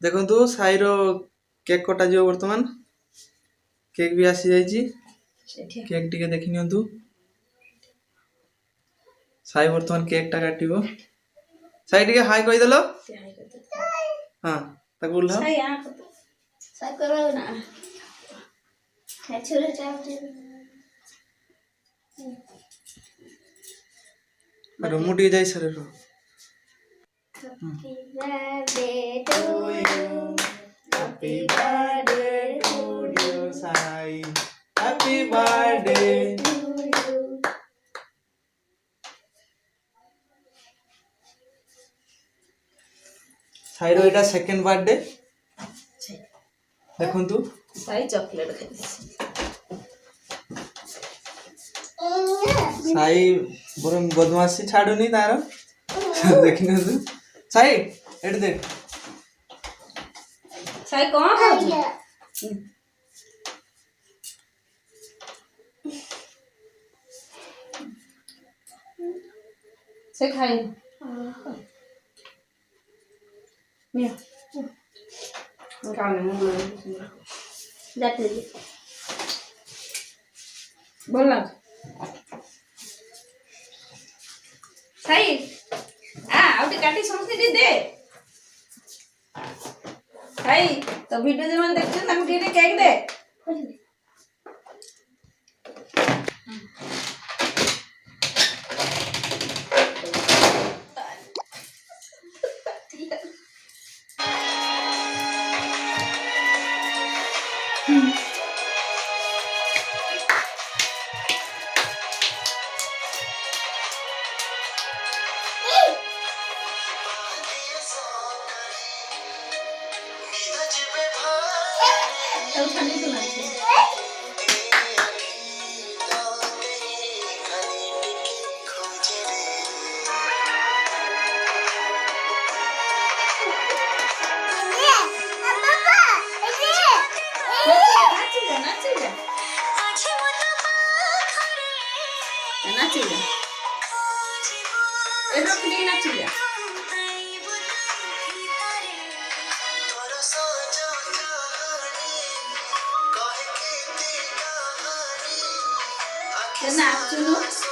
ଦେଖନ୍ତୁ ସାଇର କେକ୍ କଟାଯିବ ବର୍ତ୍ତମାନ। କେକ୍ ବି ଆସିଯାଇଛି। କେକ୍ ଟିକେ ଦେଖି ନିଅନ୍ତୁ। ସାଇ ବର୍ତ୍ତମାନ କେକ୍ଟା କାଟିବ। ସାଇ ଟିକେ ହାଇ କହିଦେଲ। ହଁ ତାକୁ ଓହ୍ଲାଅ। ମୁଁ ଟିକେ ଯାଇ ସାରେ ରୁହ। Happy birthday to you, Sai. Happy birthday to you. Sai row Etah second birthday देखंतु साई चॉकलेट खाई साई बरम बदमाशी छाडुनी तारो देखिनतु साई एट देख साई कौन खाऊ से खाई Mira. Calma, जाते दे बोलना सही आउटे काटी समझते दे सही तो वीडियो जे मन देखते ना मुझे केक दे Kenapa